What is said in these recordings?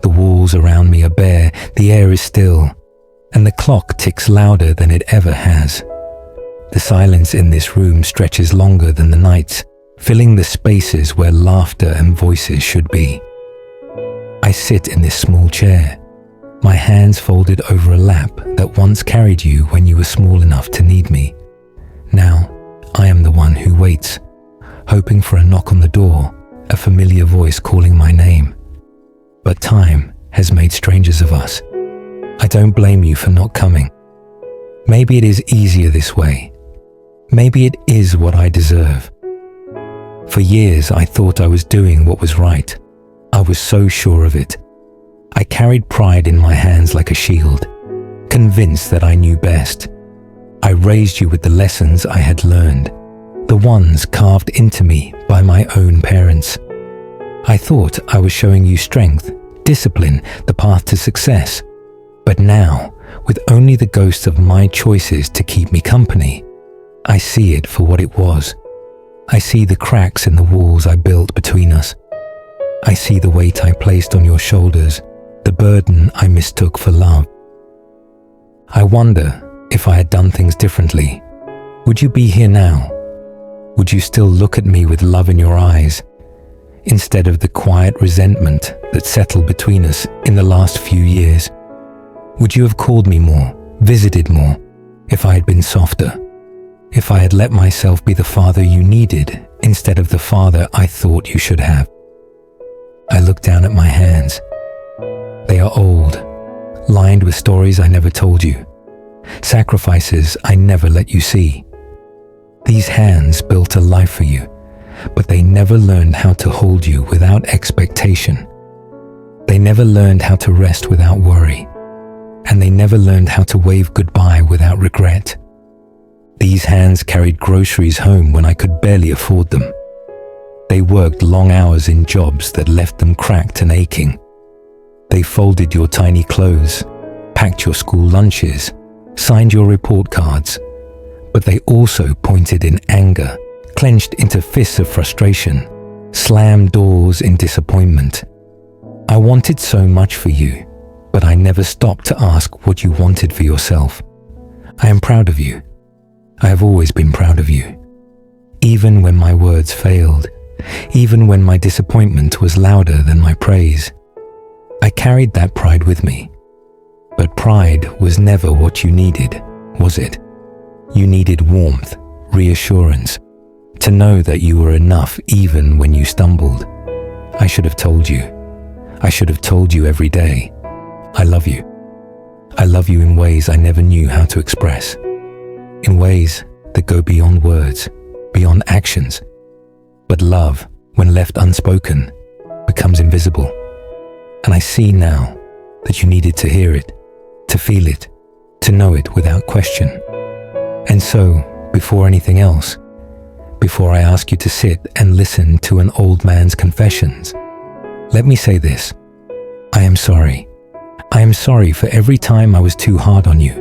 The walls around me are bare, the air is still, and the clock ticks louder than it ever has. The silence in this room stretches longer than the nights, filling the spaces where laughter and voices should be. I sit in this small chair, my hands folded over a lap that once carried you when you were small enough to need me. Now, I am the one who waits, hoping for a knock on the door, a familiar voice calling my name. But time has made strangers of us. I don't blame you for not coming. Maybe it is easier this way. Maybe it is what I deserve. For years, I thought I was doing what was right. I was so sure of it. I carried pride in my hands like a shield, convinced that I knew best. I raised you with the lessons I had learned, the ones carved into me by my own parents. I thought I was showing you strength, discipline, the path to success. But now, with only the ghosts of my choices to keep me company, I see it for what it was. I see the cracks in the walls I built between us. I see the weight I placed on your shoulders, the burden I mistook for love. I wonder if I had done things differently. Would you be here now? Would you still look at me with love in your eyes, instead of the quiet resentment that settled between us in the last few years? Would you have called me more, visited more, if I had been softer? If I had let myself be the father you needed instead of the father I thought you should have? I look down at my hands. They are old, lined with stories I never told you, sacrifices I never let you see. These hands built a life for you, but they never learned how to hold you without expectation. They never learned how to rest without worry, and they never learned how to wave goodbye without regret. These hands carried groceries home when I could barely afford them. They worked long hours in jobs that left them cracked and aching. They folded your tiny clothes, packed your school lunches, signed your report cards, but they also pointed in anger, clenched into fists of frustration, slammed doors in disappointment. I wanted so much for you, but I never stopped to ask what you wanted for yourself. I am proud of you. I have always been proud of you. Even when my words failed, even when my disappointment was louder than my praise, I carried that pride with me. But pride was never what you needed, was it? You needed warmth, reassurance, to know that you were enough even when you stumbled. I should have told you. I should have told you every day. I love you. I love you in ways I never knew how to express. In ways that go beyond words, beyond actions. But love, when left unspoken, becomes invisible. And I see now that you needed to hear it, to feel it, to know it without question. And so, before anything else, before I ask you to sit and listen to an old man's confessions, let me say this. I am sorry. I am sorry for every time I was too hard on you.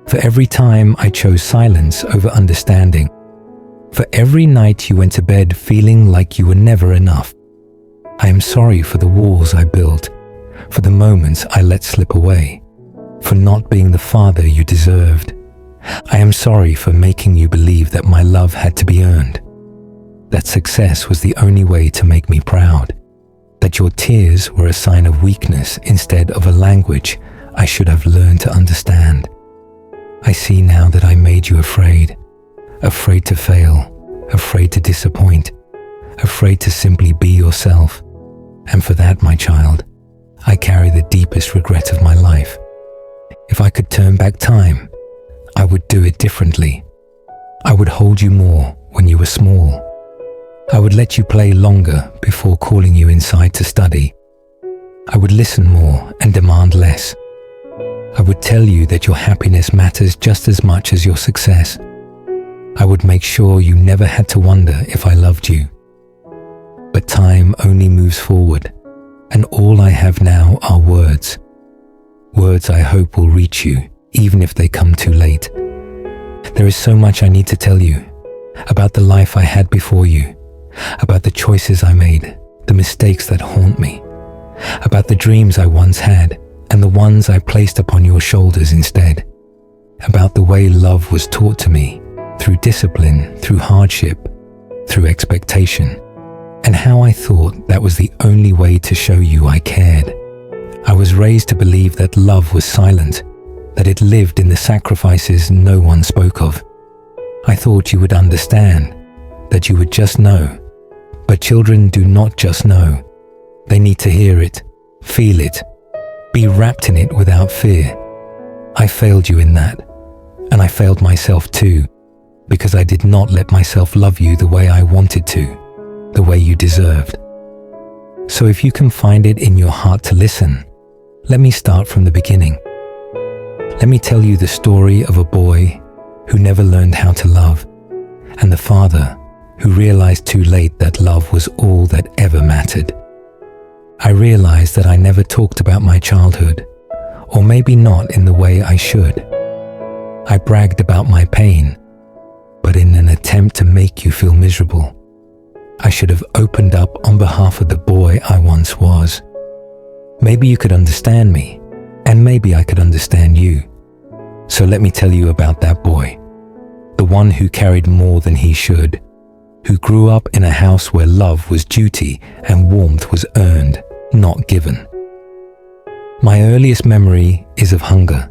For every time I chose silence over understanding. For every night you went to bed feeling like you were never enough. I am sorry for the walls I built, for the moments I let slip away, for not being the father you deserved. I am sorry for making you believe that my love had to be earned, that success was the only way to make me proud, that your tears were a sign of weakness instead of a language I should have learned to understand. I see now that I made you afraid, afraid to fail, afraid to disappoint, afraid to simply be yourself. And for that, my child, I carry the deepest regret of my life. If I could turn back time, I would do it differently. I would hold you more when you were small. I would let you play longer before calling you inside to study. I would listen more and demand less. I would tell you that your happiness matters just as much as your success. I would make sure you never had to wonder if I loved you. But time only moves forward, and all I have now are words. Words I hope will reach you, even if they come too late. There is so much I need to tell you, about the life I had before you, about the choices I made, the mistakes that haunt me, about the dreams I once had and the ones I placed upon your shoulders instead, about the way love was taught to me, through discipline, through hardship, through expectation, and how I thought that was the only way to show you I cared. I was raised to believe that love was silent, that it lived in the sacrifices no one spoke of. I thought you would understand, that you would just know. But children do not just know. They need to hear it, feel it, be wrapped in it without fear. I failed you in that, and I failed myself too, because I did not let myself love you the way I wanted to, the way you deserved. So if you can find it in your heart to listen, let me start from the beginning. Let me tell you the story of a boy who never learned how to love, and the father who realized too late that love was all that ever mattered. I realized that I never talked about my childhood, or maybe not in the way I should. I bragged about my pain, but in an attempt to make you feel miserable. I should have opened up on behalf of the boy I once was. Maybe you could understand me, and maybe I could understand you. So let me tell you about that boy, the one who carried more than he should, who grew up in a house where love was duty and warmth was earned, not given. My earliest memory is of hunger,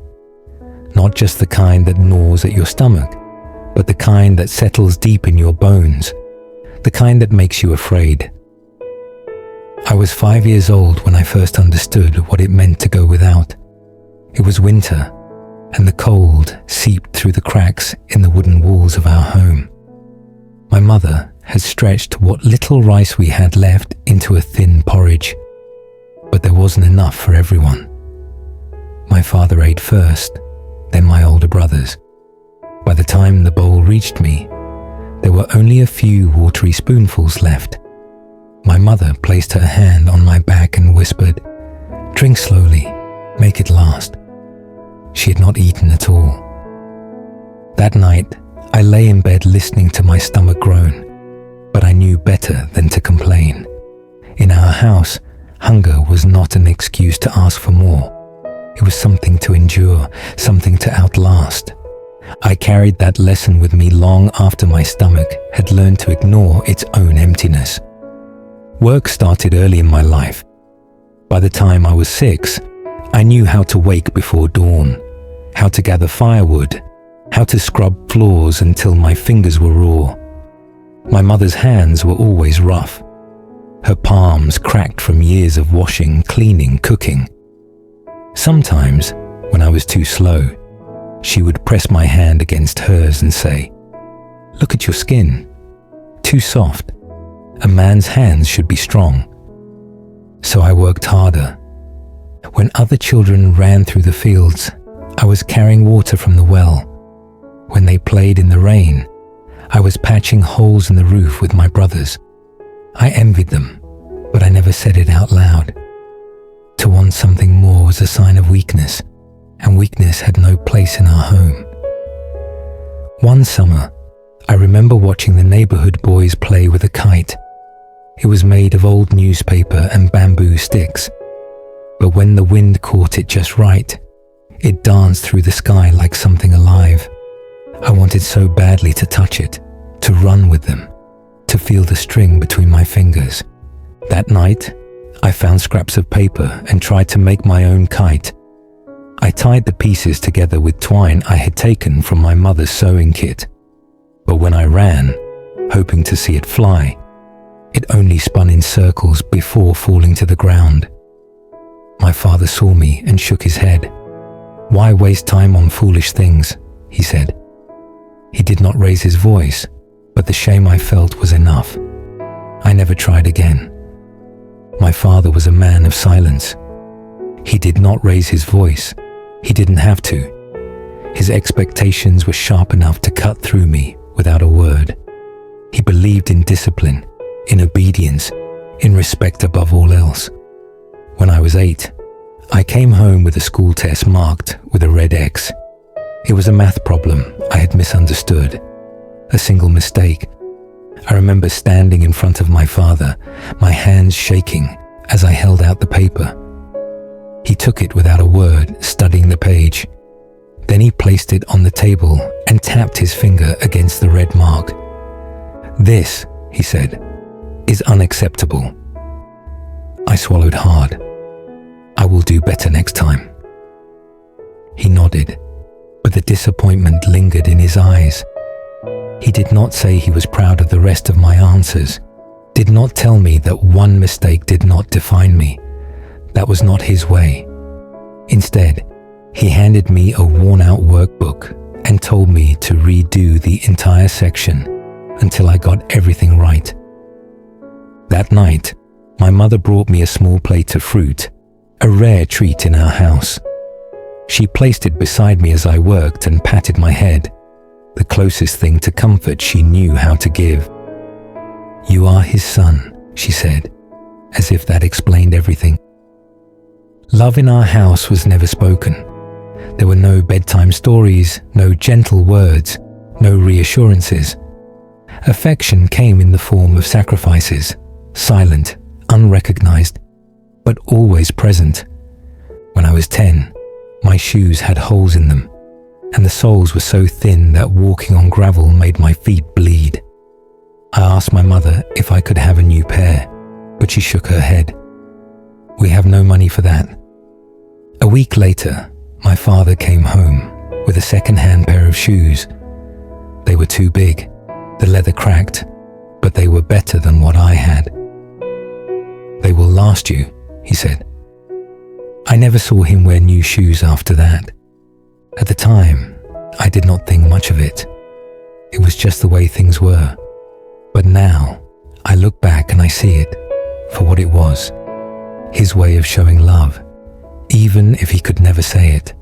not just the kind that gnaws at your stomach, but the kind that settles deep in your bones, the kind that makes you afraid. I was 5 years old when I first understood what it meant to go without. It was winter, and the cold seeped through the cracks in the wooden walls of our home. My mother had stretched what little rice we had left into a thin porridge, but there wasn't enough for everyone. My father ate first, then my older brothers. By the time the bowl reached me, there were only a few watery spoonfuls left. My mother placed her hand on my back and whispered, "Drink slowly, make it last." She had not eaten at all. That night, I lay in bed listening to my stomach groan, but I knew better than to complain. In our house, hunger was not an excuse to ask for more. It was something to endure, something to outlast. I carried that lesson with me long after my stomach had learned to ignore its own emptiness. Work started early in my life. By the time I was 6, I knew how to wake before dawn, how to gather firewood, how to scrub floors until my fingers were raw. My mother's hands were always rough, her palms cracked from years of washing, cleaning, cooking. Sometimes, when I was too slow, she would press my hand against hers and say, "Look at your skin, too soft. A man's hands should be strong." So I worked harder. When other children ran through the fields, I was carrying water from the well. When they played in the rain, I was patching holes in the roof with my brothers. I envied them, but I never said it out loud. To want something more was a sign of weakness, and weakness had no place in our home. One summer, I remember watching the neighborhood boys play with a kite. It was made of old newspaper and bamboo sticks, but when the wind caught it just right, it danced through the sky like something alive. I wanted so badly to touch it, to run with them, to feel the string between my fingers. That night, I found scraps of paper and tried to make my own kite. I tied the pieces together with twine I had taken from my mother's sewing kit. But when I ran, hoping to see it fly, it only spun in circles before falling to the ground. My father saw me and shook his head. "Why waste time on foolish things?" he said. He did not raise his voice, but the shame I felt was enough. I never tried again. My father was a man of silence. He did not raise his voice. He didn't have to. His expectations were sharp enough to cut through me without a word. He believed in discipline, in obedience, in respect above all else. When I was 8, I came home with a school test marked with a red X. It was a math problem I had misunderstood, a single mistake. I remember standing in front of my father, my hands shaking, as I held out the paper. He took it without a word, studying the page. Then he placed it on the table and tapped his finger against the red mark. "This," he said, "is unacceptable." I swallowed hard. "I will do better next time." He nodded, but the disappointment lingered in his eyes. He did not say he was proud of the rest of my answers, did not tell me that one mistake did not define me. That was not his way. Instead, he handed me a worn-out workbook and told me to redo the entire section until I got everything right. That night, my mother brought me a small plate of fruit, a rare treat in our house. She placed it beside me as I worked and patted my head, the closest thing to comfort she knew how to give. "You are his son," she said, as if that explained everything. Love in our house was never spoken. There were no bedtime stories, no gentle words, no reassurances. Affection came in the form of sacrifices, silent, unrecognized, but always present. When I was 10, my shoes had holes in them, and the soles were so thin that walking on gravel made my feet bleed. I asked my mother if I could have a new pair, but she shook her head. "We have no money for that." A week later, my father came home with a second-hand pair of shoes. They were too big, the leather cracked, but they were better than what I had. "They will last you," he said. I never saw him wear new shoes after that. At the time, I did not think much of it. It was just the way things were. But now, I look back and I see it for what it was. His way of showing love, even if he could never say it.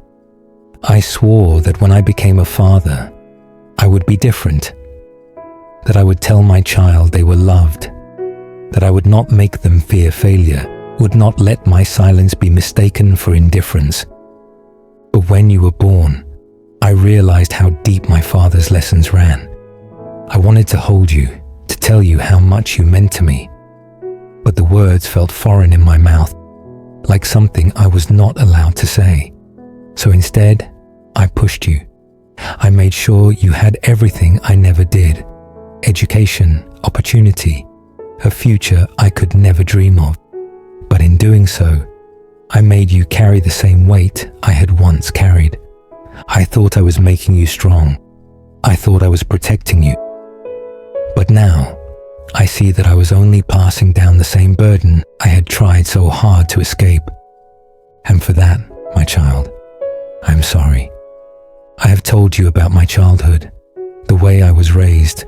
I swore that when I became a father, I would be different. That I would tell my child they were loved. That I would not make them fear failure, would not let my silence be mistaken for indifference. But when you were born, I realized how deep my father's lessons ran. I wanted to hold you, to tell you how much you meant to me. But the words felt foreign in my mouth, like something I was not allowed to say. So instead, I pushed you. I made sure you had everything I never did. Education, opportunity, a future I could never dream of. But in doing so, I made you carry the same weight I had once carried. I thought I was making you strong. I thought I was protecting you. But now, I see that I was only passing down the same burden I had tried so hard to escape. And for that, my child, I'm sorry. I have told you about my childhood, the way I was raised,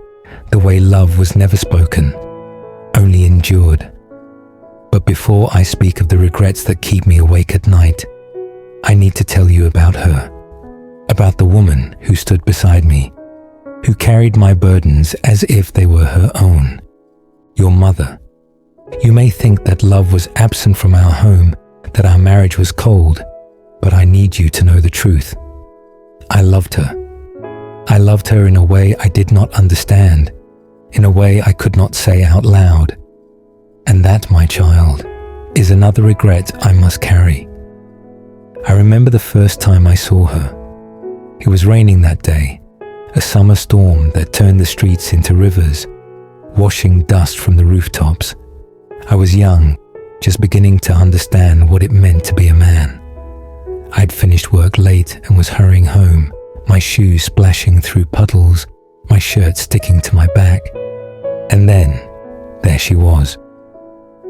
the way love was never spoken, only endured. But before I speak of the regrets that keep me awake at night, I need to tell you about her, about the woman who stood beside me, who carried my burdens as if they were her own. Your mother. You may think that love was absent from our home, that our marriage was cold, but I need you to know the truth. I loved her. I loved her in a way I did not understand, in a way I could not say out loud. And that, my child, is another regret I must carry. I remember the first time I saw her. It was raining that day, a summer storm that turned the streets into rivers, washing dust from the rooftops. I was young, just beginning to understand what it meant to be a man. I'd finished work late and was hurrying home, my shoes splashing through puddles, my shirt sticking to my back. And then, there she was.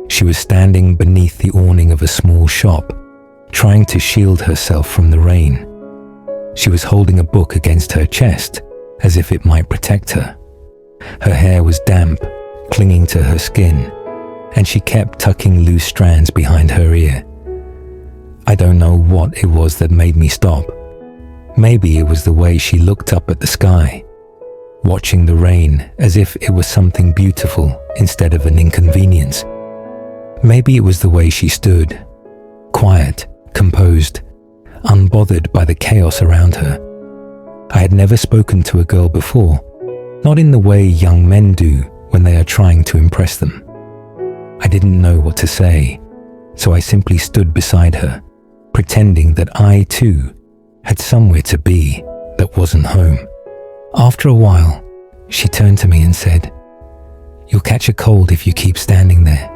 She was standing beneath the awning of a small shop, trying to shield herself from the rain. She was holding a book against her chest, as if it might protect her. Her hair was damp, clinging to her skin, and she kept tucking loose strands behind her ear. I don't know what it was that made me stop. Maybe it was the way she looked up at the sky, watching the rain as if it was something beautiful instead of an inconvenience. Maybe it was the way she stood, quiet, composed, unbothered by the chaos around her. I had never spoken to a girl before, not in the way young men do when they are trying to impress them. I didn't know what to say, so I simply stood beside her, pretending that I too had somewhere to be that wasn't home. After a while, she turned to me and said, "You'll catch a cold if you keep standing there."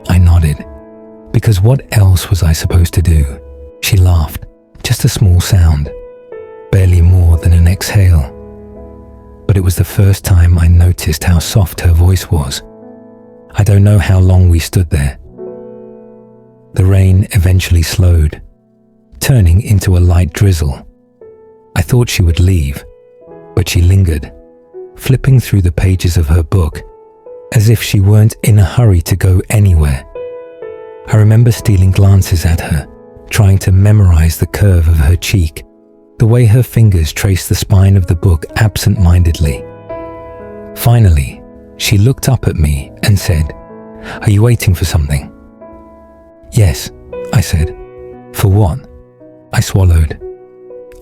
I nodded, because what else was I supposed to do? She laughed, just a small sound, barely more than an exhale. But it was the first time I noticed how soft her voice was. I don't know how long we stood there. The rain eventually slowed, turning into a light drizzle. I thought she would leave, but she lingered, flipping through the pages of her book, as if she weren't in a hurry to go anywhere. I remember stealing glances at her, trying to memorize the curve of her cheek, the way her fingers traced the spine of the book absent-mindedly. Finally, she looked up at me and said, "Are you waiting for something?" "Yes," I said. "For what?" I swallowed.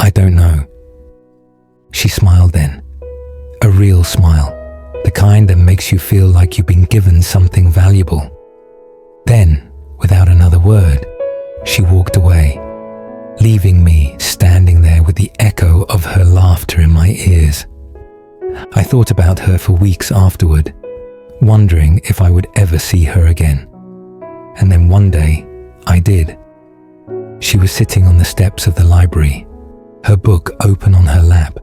"I don't know." She smiled then, a real smile, the kind that makes you feel like you've been given something valuable. Then, without another word, she walked away, leaving me standing there with the echo of her laughter in my ears. I thought about her for weeks afterward, wondering if I would ever see her again. And then one day, I did. She was sitting on the steps of the library, her book open on her lap.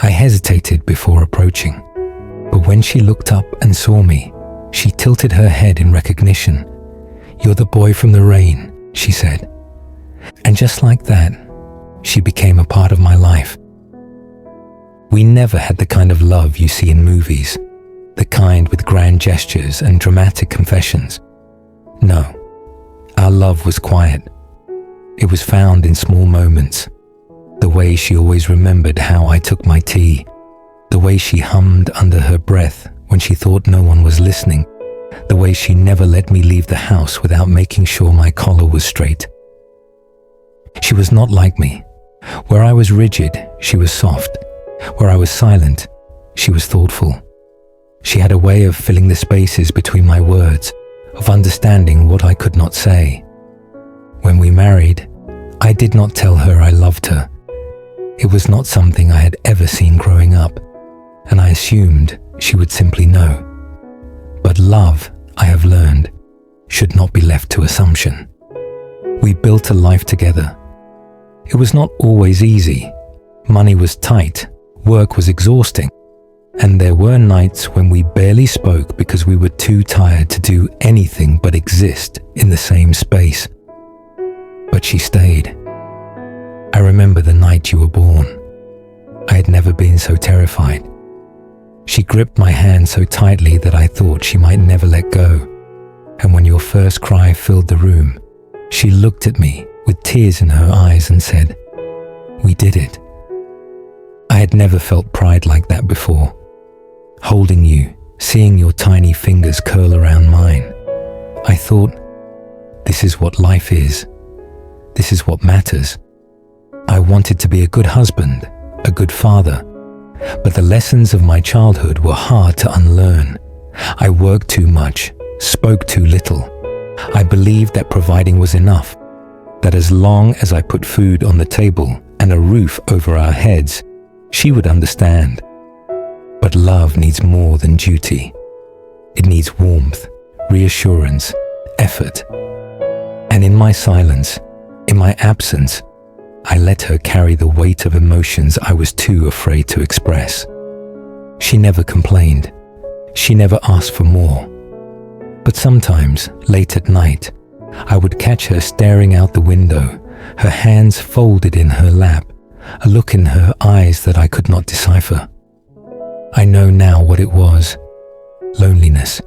I hesitated before approaching, but when she looked up and saw me, she tilted her head in recognition. "You're the boy from the rain," she said. And just like that, she became a part of my life. We never had the kind of love you see in movies, the kind with grand gestures and dramatic confessions. No, our love was quiet. It was found in small moments. The way she always remembered how I took my tea, the way she hummed under her breath when she thought no one was listening, the way she never let me leave the house without making sure my collar was straight. She was not like me. Where I was rigid, she was soft. Where I was silent, she was thoughtful. She had a way of filling the spaces between my words, of understanding what I could not say. When we married, I did not tell her I loved her. It was not something I had ever seen growing up, and I assumed she would simply know. But love, I have learned, should not be left to assumption. We built a life together. It was not always easy. Money was tight, work was exhausting, and there were nights when we barely spoke because we were too tired to do anything but exist in the same space. But she stayed. I remember the night you were born. I had never been so terrified. She gripped my hand so tightly that I thought she might never let go. And when your first cry filled the room, she looked at me with tears in her eyes and said, "We did it." I had never felt pride like that before. Holding you, seeing your tiny fingers curl around mine, I thought, this is what life is. This is what matters. I wanted to be a good husband, a good father, but the lessons of my childhood were hard to unlearn. I worked too much, spoke too little. I believed that providing was enough, that as long as I put food on the table and a roof over our heads, she would understand. But love needs more than duty. It needs warmth, reassurance, effort. And in my silence, in my absence, I let her carry the weight of emotions I was too afraid to express. She never complained. She never asked for more. But sometimes, late at night, I would catch her staring out the window, her hands folded in her lap, a look in her eyes that I could not decipher. I know now what it was. Loneliness.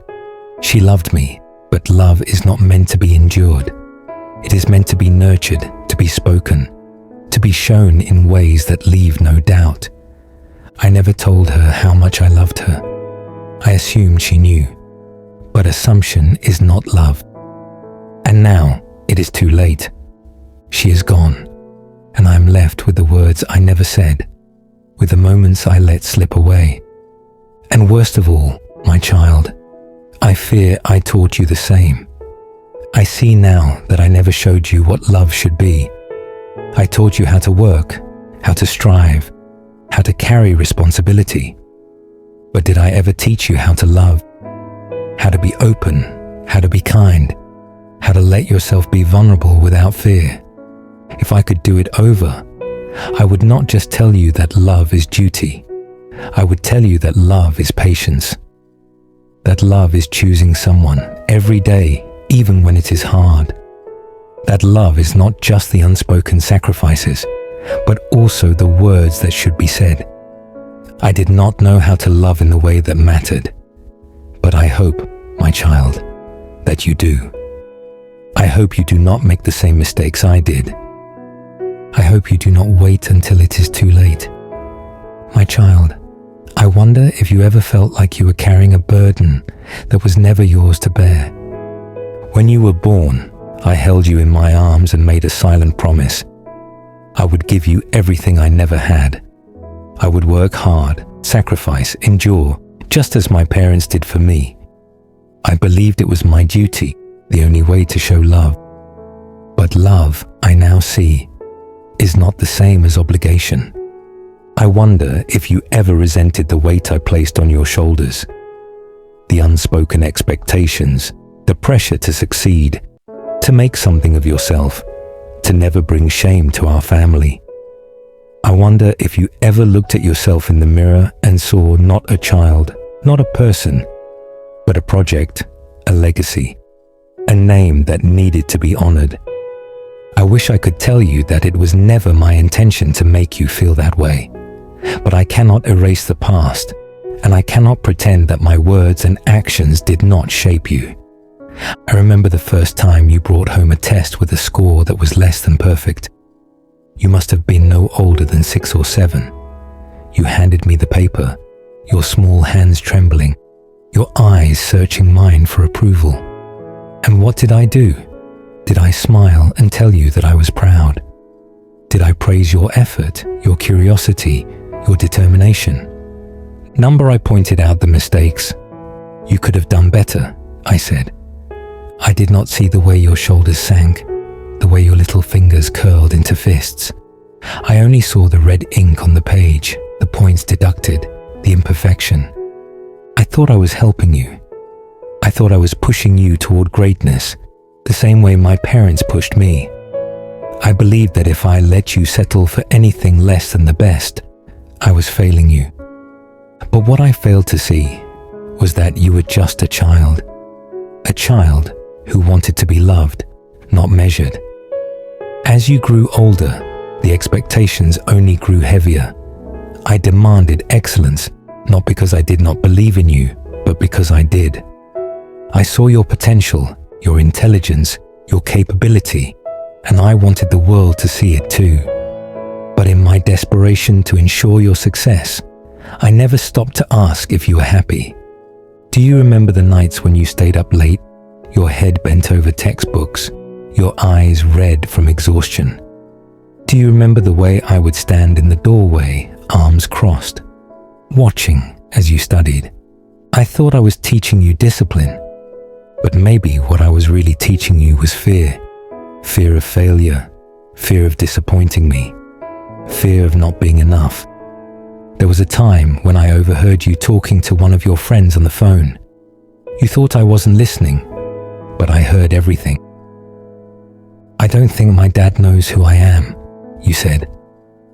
She loved me, but love is not meant to be endured. It is meant to be nurtured, to be spoken, to be shown in ways that leave no doubt. I never told her how much I loved her. I assumed she knew. But assumption is not love. And now it is too late. She is gone, and I am left with the words I never said, with the moments I let slip away. And worst of all, my child, I fear I taught you the same. I see now that I never showed you what love should be. I taught you how to work, how to strive, how to carry responsibility. But did I ever teach you how to love? How to be open, how to be kind, how to let yourself be vulnerable without fear? If I could do it over, I would not just tell you that love is duty. I would tell you that love is patience. That love is choosing someone every day, even when it is hard. That love is not just the unspoken sacrifices, but also the words that should be said. I did not know how to love in the way that mattered, but I hope, my child, that you do. I hope you do not make the same mistakes I did. I hope you do not wait until it is too late. My child, I wonder if you ever felt like you were carrying a burden that was never yours to bear. When you were born, I held you in my arms and made a silent promise. I would give you everything I never had. I would work hard, sacrifice, endure, just as my parents did for me. I believed it was my duty, the only way to show love. But love, I now see, is not the same as obligation. I wonder if you ever resented the weight I placed on your shoulders. The unspoken expectations, the pressure to succeed, to make something of yourself, to never bring shame to our family. I wonder if you ever looked at yourself in the mirror and saw not a child, not a person, but a project, a legacy, a name that needed to be honored. I wish I could tell you that it was never my intention to make you feel that way, but I cannot erase the past, and I cannot pretend that my words and actions did not shape you. I remember the first time you brought home a test with a score that was less than perfect. You must have been no older than 6 or 7. You handed me the paper, your small hands trembling, your eyes searching mine for approval. And what did I do? Did I smile and tell you that I was proud? Did I praise your effort, your curiosity, your determination? Number, I pointed out the mistakes. You could have done better, I said. I did not see the way your shoulders sank, the way your little fingers curled into fists. I only saw the red ink on the page, the points deducted, the imperfection. I thought I was helping you. I thought I was pushing you toward greatness, the same way my parents pushed me. I believed that if I let you settle for anything less than the best, I was failing you. But what I failed to see was that you were just a child who wanted to be loved, not measured. As you grew older, the expectations only grew heavier. I demanded excellence, not because I did not believe in you, but because I did. I saw your potential, your intelligence, your capability, and I wanted the world to see it too. But in my desperation to ensure your success, I never stopped to ask if you were happy. Do you remember the nights when you stayed up late, your head bent over textbooks, your eyes red from exhaustion? Do you remember the way I would stand in the doorway, arms crossed, watching as you studied? I thought I was teaching you discipline, but maybe what I was really teaching you was fear. Fear of failure, fear of disappointing me, fear of not being enough. There was a time when I overheard you talking to one of your friends on the phone. You thought I wasn't listening, but I heard everything. I don't think my dad knows who I am, you said.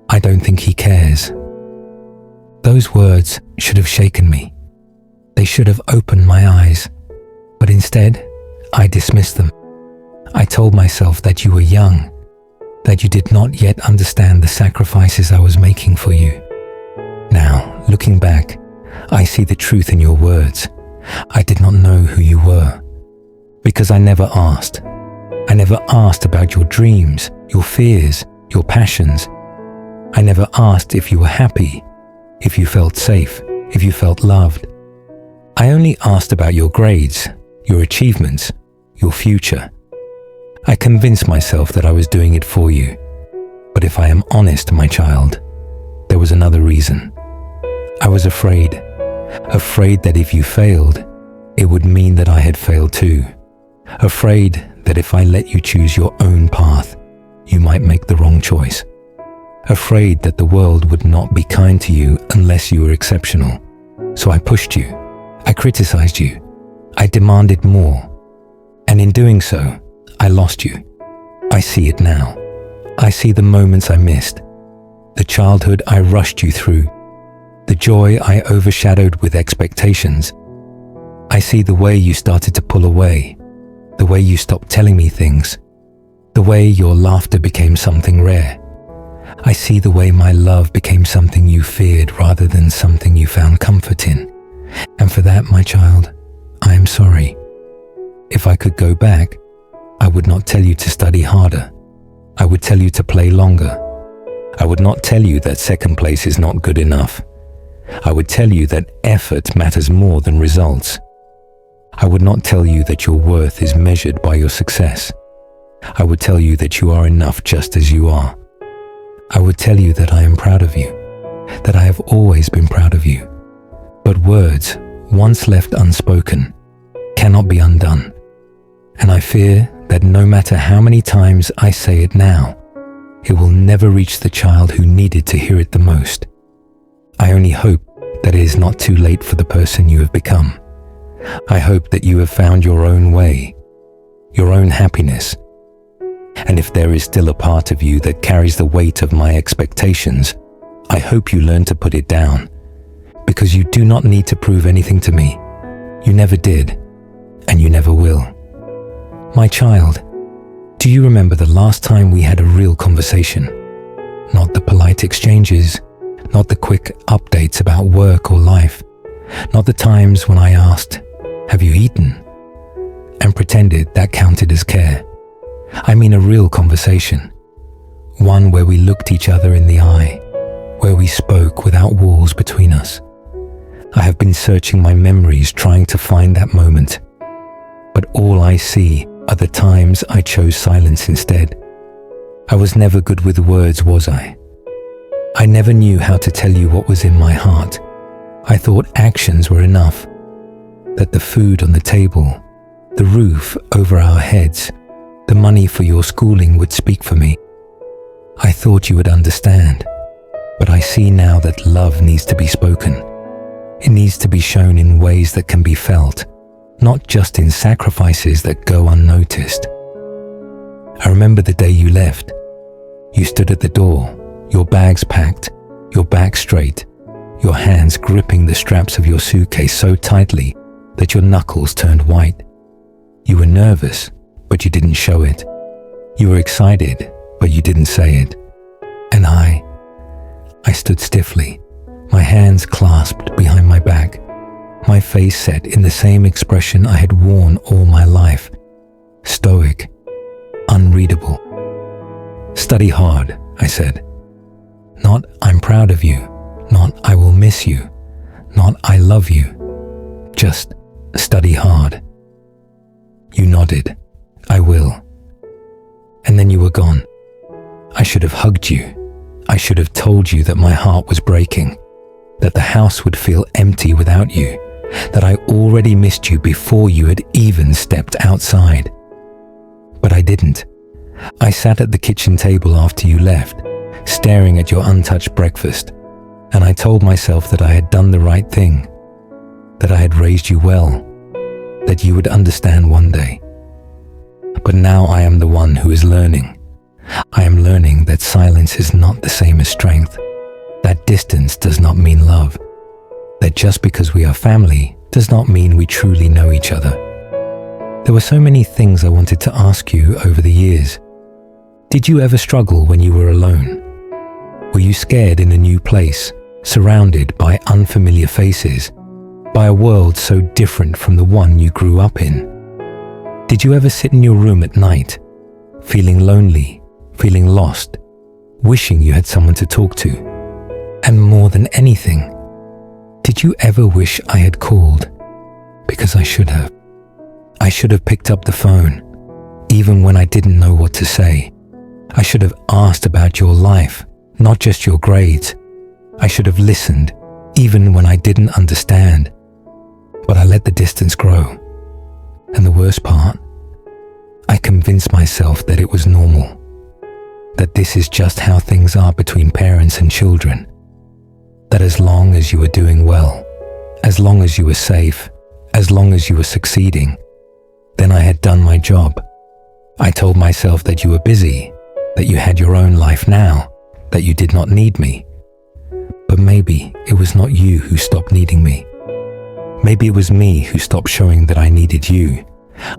I don't think he cares. Those words should have shaken me. They should have opened my eyes, but instead, I dismissed them. I told myself that you were young, that you did not yet understand the sacrifices I was making for you. Now, looking back, I see the truth in your words. I did not know who you were, because I never asked. I never asked about your dreams, your fears, your passions. I never asked if you were happy, if you felt safe, if you felt loved. I only asked about your grades, your achievements, your future. I convinced myself that I was doing it for you. But if I am honest, my child, there was another reason. I was afraid that if you failed, it would mean that I had failed too. Afraid that if I let you choose your own path, you might make the wrong choice. Afraid that the world would not be kind to you unless you were exceptional. So I pushed you. I criticized you. I demanded more. And in doing so, I lost you. I see it now. I see the moments I missed, the childhood I rushed you through, the joy I overshadowed with expectations. I see the way you started to pull away, the way you stopped telling me things, the way your laughter became something rare. I see the way my love became something you feared rather than something you found comfort in. And for that, my child, I am sorry. If I could go back, I would not tell you to study harder. I would tell you to play longer. I would not tell you that second place is not good enough. I would tell you that effort matters more than results. I would not tell you that your worth is measured by your success. I would tell you that you are enough just as you are. I would tell you that I am proud of you, that I have always been proud of you. But words, once left unspoken, cannot be undone. And I fear that no matter how many times I say it now, it will never reach the child who needed to hear it the most. I only hope that it is not too late for the person you have become. I hope that you have found your own way, your own happiness. And if there is still a part of you that carries the weight of my expectations, I hope you learn to put it down, because you do not need to prove anything to me. You never did, and you never will. My child, do you remember the last time we had a real conversation? Not the polite exchanges, not the quick updates about work or life, not the times when I asked, "Have you eaten?" and pretended that counted as care. I mean a real conversation, one where we looked each other in the eye, where we spoke without walls between us. I have been searching my memories trying to find that moment, but all I see are the times I chose silence instead. I was never good with words, was I? I never knew how to tell you what was in my heart. I thought actions were enough, that the food on the table, the roof over our heads, the money for your schooling would speak for me. I thought you would understand, but I see now that love needs to be spoken. It needs to be shown in ways that can be felt, not just in sacrifices that go unnoticed. I remember the day you left. You stood at the door, your bags packed, your back straight, your hands gripping the straps of your suitcase so tightly that your knuckles turned white. You were nervous, but you didn't show it. You were excited, but you didn't say it. And I stood stiffly, my hands clasped behind my back, my face set in the same expression I had worn all my life, stoic, unreadable. "Study hard," I said. Not "I'm proud of you," not "I will miss you," not "I love you." Just study hard. You nodded. "I will." And then you were gone. I should have hugged you. I should have told you that my heart was breaking, that the house would feel empty without you, that I already missed you before you had even stepped outside. But I didn't. I sat at the kitchen table after you left, staring at your untouched breakfast, and I told myself that I had done the right thing, that I had raised you well, that you would understand one day. But now I am the one who is learning. I am learning that silence is not the same as strength, that distance does not mean love, that just because we are family does not mean we truly know each other. There were so many things I wanted to ask you over the years. Did you ever struggle when you were alone? Were you scared in a new place, surrounded by unfamiliar faces, by a world so different from the one you grew up in? Did you ever sit in your room at night, feeling lonely, feeling lost, wishing you had someone to talk to? And more than anything, did you ever wish I had called? Because I should have. I should have picked up the phone, even when I didn't know what to say. I should have asked about your life, not just your grades. I should have listened, even when I didn't understand. But I let the distance grow. And the worst part, convince myself that it was normal, that this is just how things are between parents and children, that as long as you were doing well, as long as you were safe, as long as you were succeeding, then I had done my job. I told myself that you were busy, that you had your own life now, that you did not need me. But maybe it was not you who stopped needing me. Maybe it was me who stopped showing that I needed you.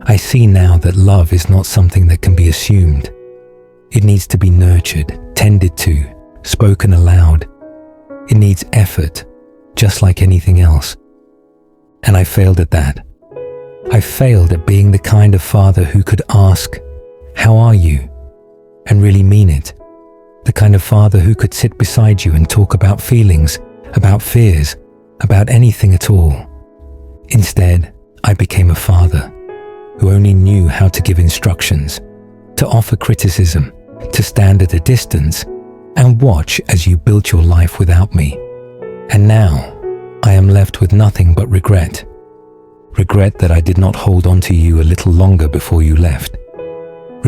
I see now that love is not something that can be assumed. It needs to be nurtured, tended to, spoken aloud. It needs effort, just like anything else. And I failed at that. I failed at being the kind of father who could ask, "How are you?" and really mean it. The kind of father who could sit beside you and talk about feelings, about fears, about anything at all. Instead, I became a father who only knew how to give instructions, to offer criticism, to stand at a distance and watch as you built your life without me. And now, I am left with nothing but regret. Regret that I did not hold on to you a little longer before you left.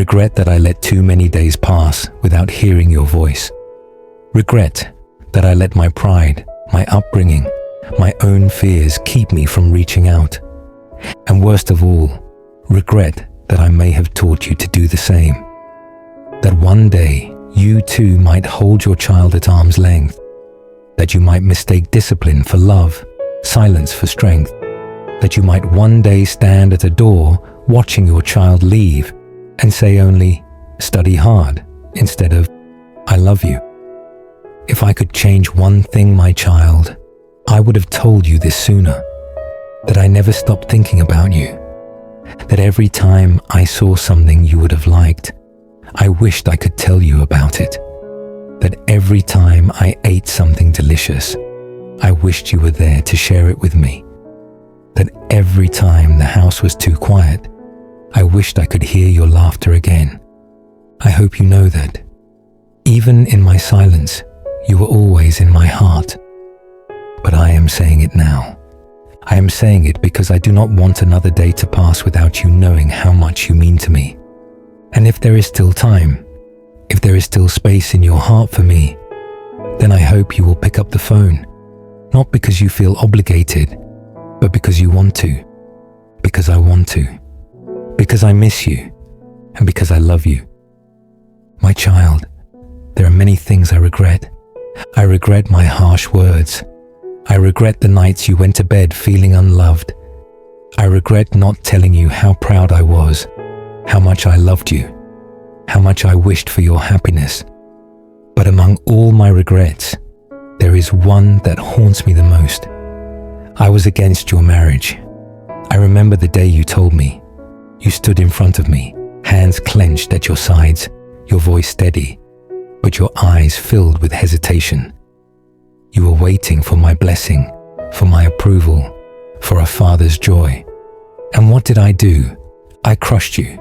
Regret that I let too many days pass without hearing your voice. Regret that I let my pride, my upbringing, my own fears keep me from reaching out. And worst of all, regret that I may have taught you to do the same. That one day you too might hold your child at arm's length. That you might mistake discipline for love, silence for strength. That you might one day stand at a door watching your child leave and say only, "Study hard," instead of, "I love you." If I could change one thing, my child, I would have told you this sooner. That I never stopped thinking about you. That every time I saw something you would have liked, I wished I could tell you about it. That every time I ate something delicious, I wished you were there to share it with me. That every time the house was too quiet, I wished I could hear your laughter again. I hope you know that. Even in my silence, you were always in my heart. But I am saying it now. I am saying it because I do not want another day to pass without you knowing how much you mean to me. And if there is still time, if there is still space in your heart for me, then I hope you will pick up the phone, not because you feel obligated, but because you want to, because I want to, because I miss you, and because I love you. My child, there are many things I regret. I regret my harsh words. I regret the nights you went to bed feeling unloved. I regret not telling you how proud I was, how much I loved you, how much I wished for your happiness. But among all my regrets, there is one that haunts me the most. I was against your marriage. I remember the day you told me. You stood in front of me, hands clenched at your sides, your voice steady, but your eyes filled with hesitation. You were waiting for my blessing, for my approval, for a father's joy. And what did I do? I crushed you.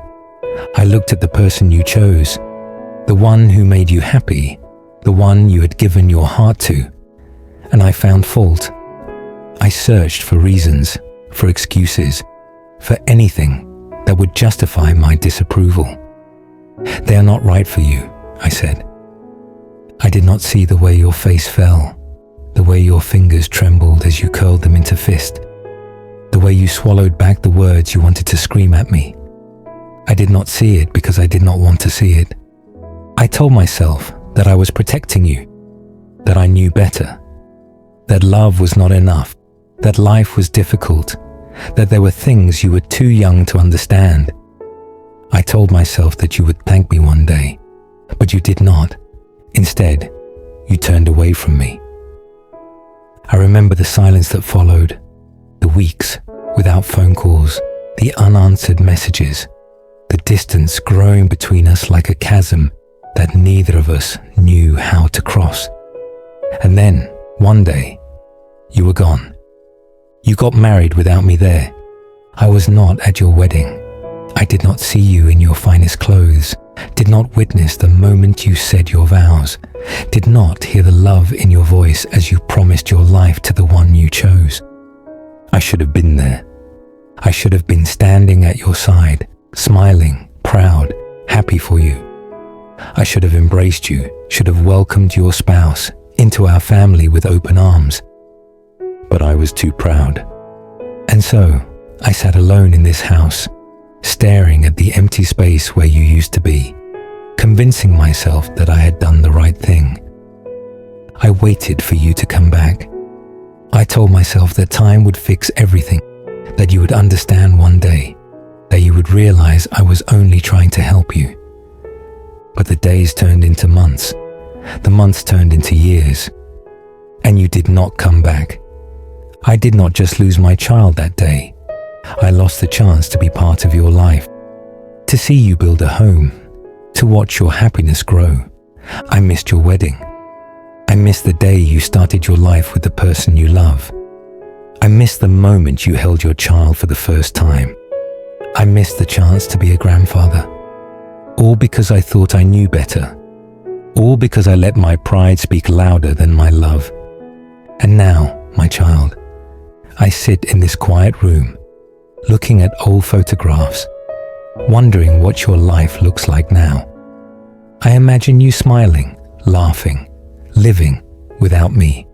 I looked at the person you chose, the one who made you happy, the one you had given your heart to, and I found fault. I searched for reasons, for excuses, for anything that would justify my disapproval. They are not right for you, I said. I did not see the way your face fell, the way your fingers trembled as you curled them into fist, the way you swallowed back the words you wanted to scream at me. I did not see it because I did not want to see it. I told myself that I was protecting you, that I knew better, that love was not enough, that life was difficult, that there were things you were too young to understand. I told myself that you would thank me one day, but you did not. Instead, you turned away from me. I remember the silence that followed, the weeks without phone calls, the unanswered messages, the distance growing between us like a chasm that neither of us knew how to cross. And then, one day, you were gone. You got married without me there. I was not at your wedding. I did not see you in your finest clothes, did not witness the moment you said your vows, did not hear the love in your voice as you promised your life to the one you chose. I should have been there. I should have been standing at your side, smiling, proud, happy for you. I should have embraced you, should have welcomed your spouse into our family with open arms. But I was too proud. And so, I sat alone in this house, staring at the empty space where you used to be, convincing myself that I had done the right thing. I waited for you to come back. I told myself that time would fix everything, that you would understand one day, that you would realize I was only trying to help you. But the days turned into months, the months turned into years, and you did not come back. I did not just lose my child that day. I lost the chance to be part of your life, to see you build a home, to watch your happiness grow. I missed your wedding. I missed the day you started your life with the person you love. I missed the moment you held your child for the first time. I missed the chance to be a grandfather. All because I thought I knew better. All because I let my pride speak louder than my love. And now, my child, I sit in this quiet room, looking at old photographs, wondering what your life looks like now. I imagine you smiling, laughing, living without me.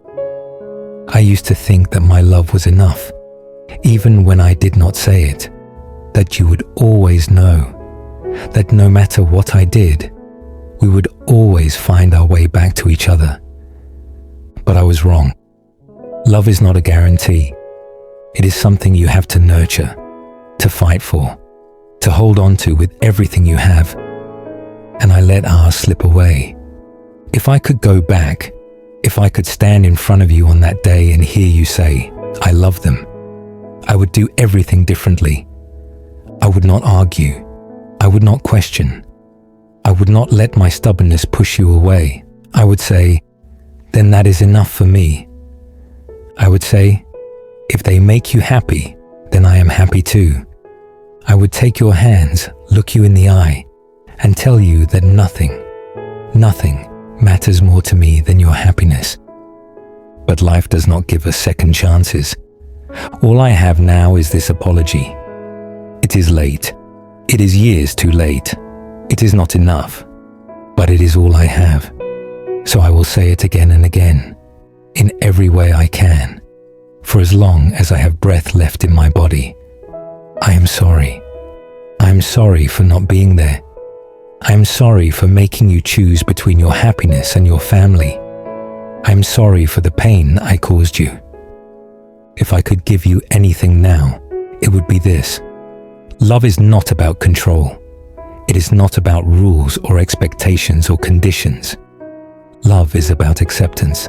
I used to think that my love was enough, even when I did not say it, that you would always know, that no matter what I did, we would always find our way back to each other. But I was wrong. Love is not a guarantee. It is something you have to nurture, to fight for, to hold on to with everything you have. And I let ours slip away. If I could go back, if I could stand in front of you on that day and hear you say, I love them, I would do everything differently. I would not argue. I would not question. I would not let my stubbornness push you away. I would say, then that is enough for me. I would say, if they make you happy, then I am happy too. I would take your hands, look you in the eye, and tell you that nothing matters more to me than your happiness. But life does not give us second chances. All I have now is this apology. It is late. It is years too late. It is not enough. But it is all I have. So I will say it again and again, in every way I can, for as long as I have breath left in my body. I am sorry. I am sorry for not being there. I am sorry for making you choose between your happiness and your family. I am sorry for the pain I caused you. If I could give you anything now, it would be this. Love is not about control. It is not about rules or expectations or conditions. Love is about acceptance.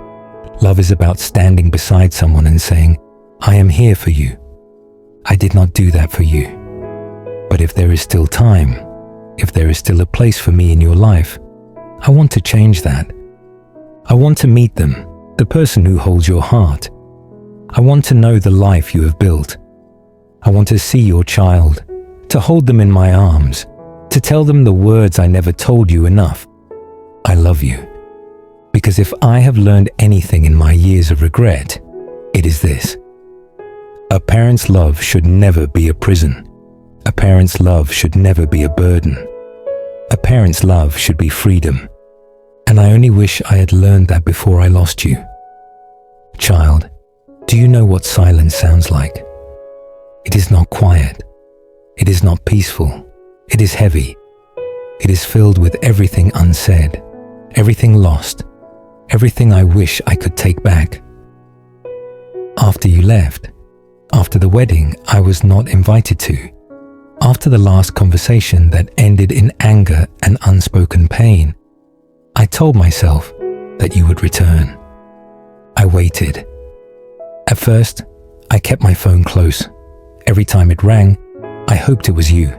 Love is about standing beside someone and saying, I am here for you. I did not do that for you. But if there is still time, if there is still a place for me in your life, I want to change that. I want to meet them, the person who holds your heart. I want to know the life you have built. I want to see your child, to hold them in my arms, to tell them the words I never told you enough. I love you. Because if I have learned anything in my years of regret, it is this. A parent's love should never be a prison. A parent's love should never be a burden. A parent's love should be freedom. And I only wish I had learned that before I lost you. Child, do you know what silence sounds like? It is not quiet. It is not peaceful. It is heavy. It is filled with everything unsaid, everything lost, everything I wish I could take back. After you left, after the wedding I was not invited to, after the last conversation that ended in anger and unspoken pain, I told myself that you would return. I waited. At first, I kept my phone close. Every time it rang, I hoped it was you.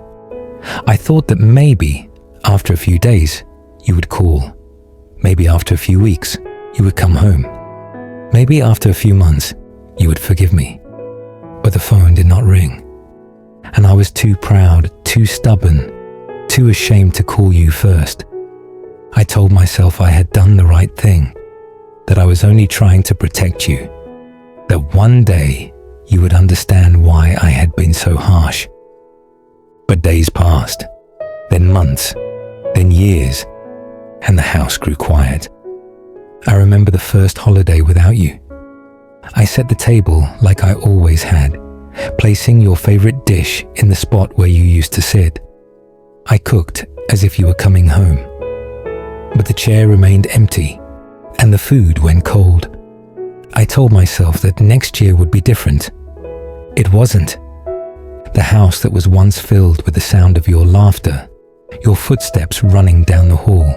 I thought that maybe, after a few days, you would call. Maybe after a few weeks, you would come home. Maybe after a few months, you would forgive me. But the phone did not ring. And I was too proud, too stubborn, too ashamed to call you first. I told myself I had done the right thing, that I was only trying to protect you, that one day you would understand why I had been so harsh. But days passed, then months, then years, and the house grew quiet. I remember the first holiday without you. I set the table like I always had, placing your favorite dish in the spot where you used to sit. I cooked as if you were coming home, but the chair remained empty and the food went cold. I told myself that next year would be different. It wasn't. The house that was once filled with the sound of your laughter, your footsteps running down the hall,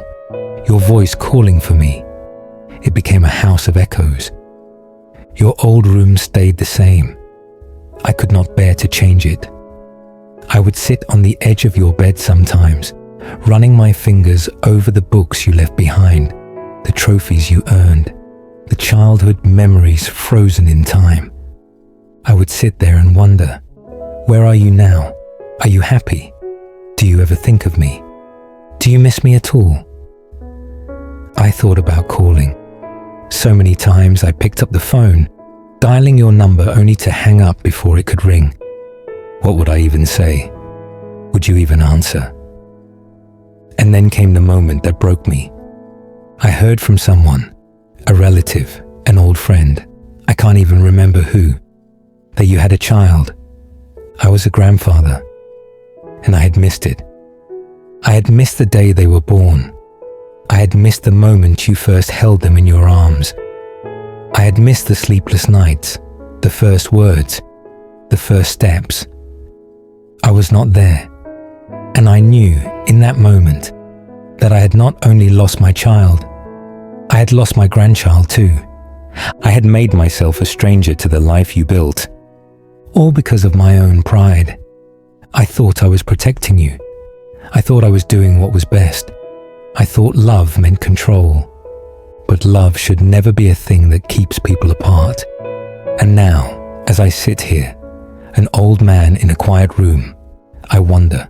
your voice calling for me, it became a house of echoes. Your old room stayed the same. I could not bear to change it. I would sit on the edge of your bed sometimes, running my fingers over the books you left behind, the trophies you earned, the childhood memories frozen in time. I would sit there and wonder, where are you now? Are you happy? Do you ever think of me? Do you miss me at all? I thought about calling. So many times I picked up the phone, dialing your number only to hang up before it could ring. What would I even say? Would you even answer? And then came the moment that broke me. I heard from someone, a relative, an old friend, I can't even remember who, that you had a child. I was a grandfather, and I had missed it. I had missed the day they were born. I had missed the moment you first held them in your arms. I had missed the sleepless nights, the first words, the first steps. I was not there, and I knew in that moment that I had not only lost my child, I had lost my grandchild too. I had made myself a stranger to the life you built, all because of my own pride. I thought I was protecting you. I thought I was doing what was best. I thought love meant control. But love should never be a thing that keeps people apart. And now, as I sit here, an old man in a quiet room, I wonder,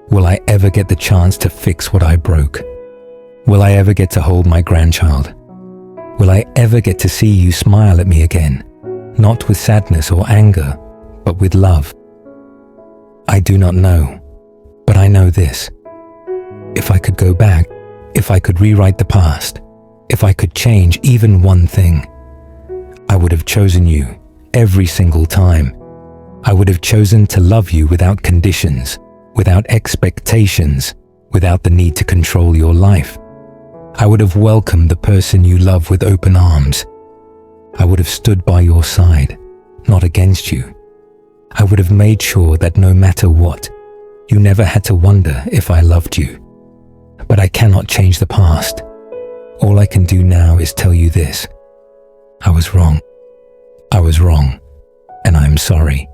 will I ever get the chance to fix what I broke? Will I ever get to hold my grandchild? Will I ever get to see you smile at me again, not with sadness or anger, but with love? I do not know, but I know this. If I could go back, if I could rewrite the past, if I could change even one thing, I would have chosen you every single time. I would have chosen to love you without conditions, without expectations, without the need to control your life. I would have welcomed the person you love with open arms. I would have stood by your side, not against you. I would have made sure that no matter what, you never had to wonder if I loved you. But I cannot change the past. All I can do now is tell you this. I was wrong. I was wrong, and I am sorry.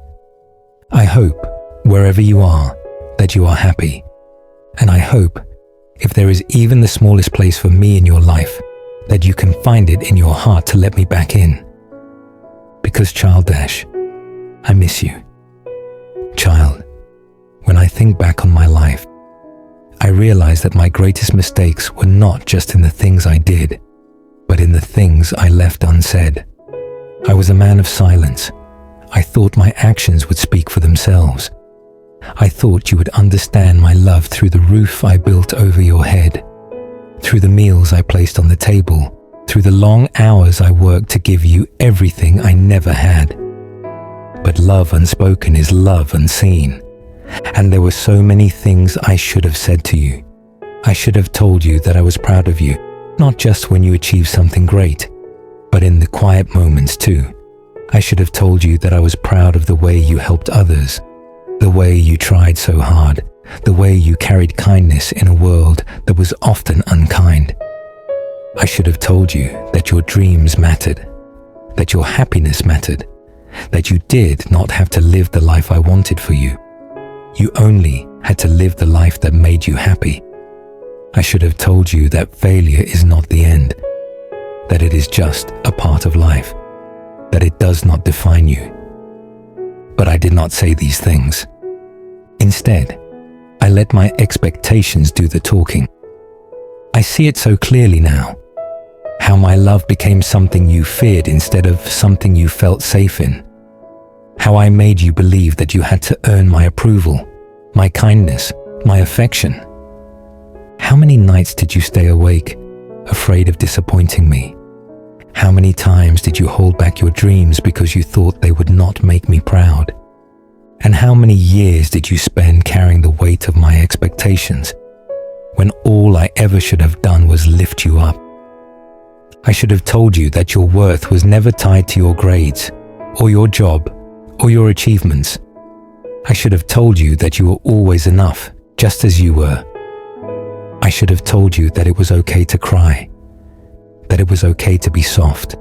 I hope, wherever you are, that you are happy. And I hope, if there is even the smallest place for me in your life, that you can find it in your heart to let me back in. Because Child Dash, I miss you. Child, when I think back on my life, I realize that my greatest mistakes were not just in the things I did, but in the things I left unsaid. I was a man of silence. I thought my actions would speak for themselves. I thought you would understand my love through the roof I built over your head, through the meals I placed on the table, through the long hours I worked to give you everything I never had. But love unspoken is love unseen. And there were so many things I should have said to you. I should have told you that I was proud of you, not just when you achieved something great, but in the quiet moments too. I should have told you that I was proud of the way you helped others, the way you tried so hard, the way you carried kindness in a world that was often unkind. I should have told you that your dreams mattered, that your happiness mattered, that you did not have to live the life I wanted for you. You only had to live the life that made you happy. I should have told you that failure is not the end, that it is just a part of life, that it does not define you. But I did not say these things. Instead, I let my expectations do the talking. I see it so clearly now, how my love became something you feared instead of something you felt safe in. How I made you believe that you had to earn my approval, my kindness, my affection. How many nights did you stay awake, afraid of disappointing me? How many times did you hold back your dreams because you thought they would not make me proud? And how many years did you spend carrying the weight of my expectations, when all I ever should have done was lift you up? I should have told you that your worth was never tied to your grades, or your job, or your achievements. I should have told you that you were always enough, just as you were. I should have told you that it was okay to cry, that it was okay to be soft,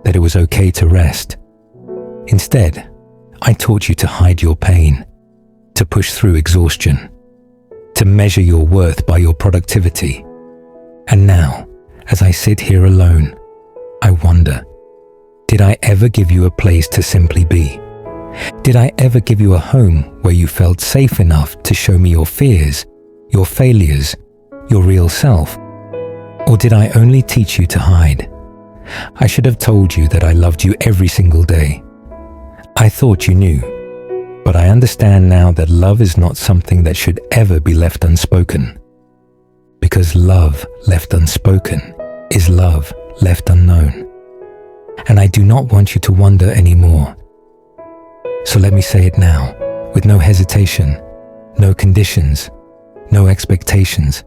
that it was okay to rest. Instead, I taught you to hide your pain, to push through exhaustion, to measure your worth by your productivity. And now, as I sit here alone, I wonder, did I ever give you a place to simply be? Did I ever give you a home where you felt safe enough to show me your fears, your failures, your real self? Or did I only teach you to hide? I should have told you that I loved you every single day. I thought you knew, but I understand now that love is not something that should ever be left unspoken. Because love left unspoken is love left unknown. And I do not want you to wonder anymore. So let me say it now, with no hesitation, no conditions, no expectations.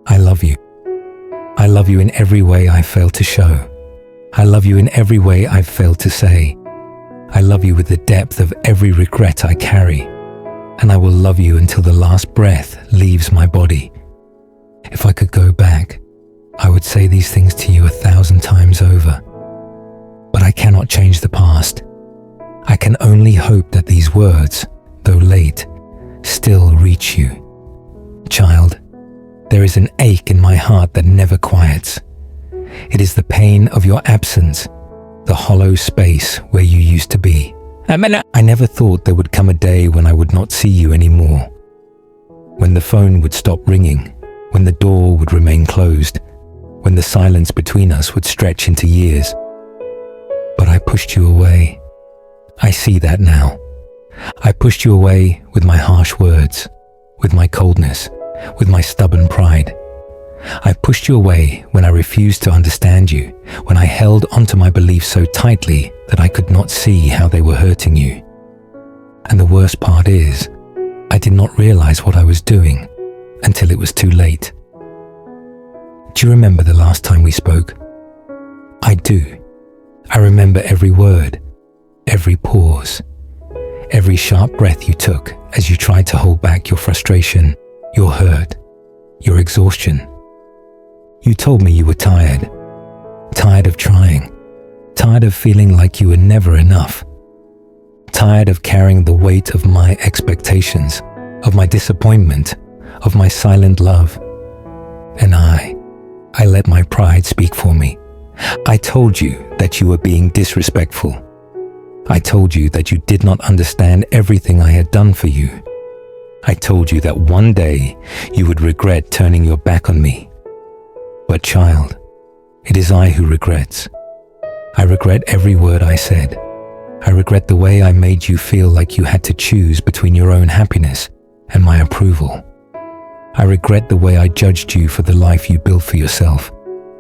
I love you. I love you in every way I failed to show. I love you in every way I've failed to say. I love you with the depth of every regret I carry. And I will love you until the last breath leaves my body. If I could go back, I would say these things to you 1,000 times over. But I cannot change the past. I can only hope that these words, though late, still reach you. Child, there is an ache in my heart that never quiets. It is the pain of your absence, the hollow space where you used to be. I never thought there would come a day when I would not see you anymore. When the phone would stop ringing, when the door would remain closed, when the silence between us would stretch into years. But I pushed you away. I see that now. I pushed you away with my harsh words, with my coldness, with my stubborn pride. I pushed you away when I refused to understand you, when I held onto my beliefs so tightly that I could not see how they were hurting you. And the worst part is, I did not realize what I was doing until it was too late. Do you remember the last time we spoke? I do. I remember every word, every pause, every sharp breath you took as you tried to hold back your frustration, your hurt, your exhaustion. You told me you were tired, tired of trying, tired of feeling like you were never enough, tired of carrying the weight of my expectations, of my disappointment, of my silent love. And I let my pride speak for me. I told you that you were being disrespectful. I told you that you did not understand everything I had done for you. I told you that one day you would regret turning your back on me. But child, it is I who regrets. I regret every word I said. I regret the way I made you feel like you had to choose between your own happiness and my approval. I regret the way I judged you for the life you built for yourself,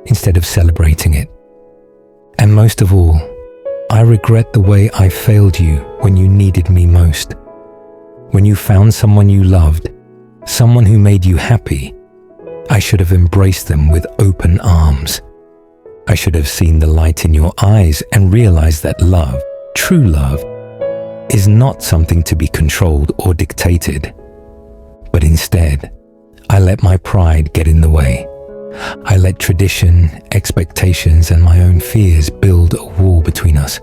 instead of celebrating it. And most of all, I regret the way I failed you when you needed me most. When you found someone you loved, someone who made you happy, I should have embraced them with open arms. I should have seen the light in your eyes and realized that love, true love, is not something to be controlled or dictated. But instead, I let my pride get in the way. I let tradition, expectations, and my own fears build a wall between us.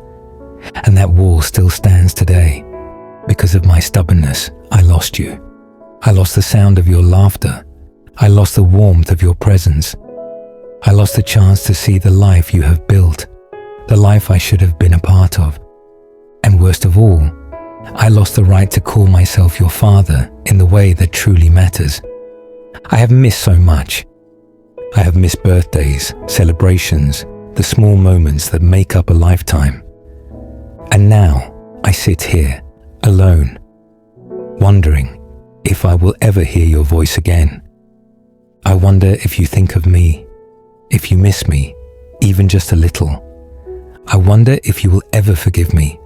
And that wall still stands today. Because of my stubbornness, I lost you. I lost the sound of your laughter. I lost the warmth of your presence. I lost the chance to see the life you have built, the life I should have been a part of. And worst of all, I lost the right to call myself your father in the way that truly matters. I have missed so much. I have missed birthdays, celebrations, the small moments that make up a lifetime. And now I sit here, alone, wondering, if I will ever hear your voice again. I wonder if you think of me, if you miss me, even just a little. I wonder if you will ever forgive me.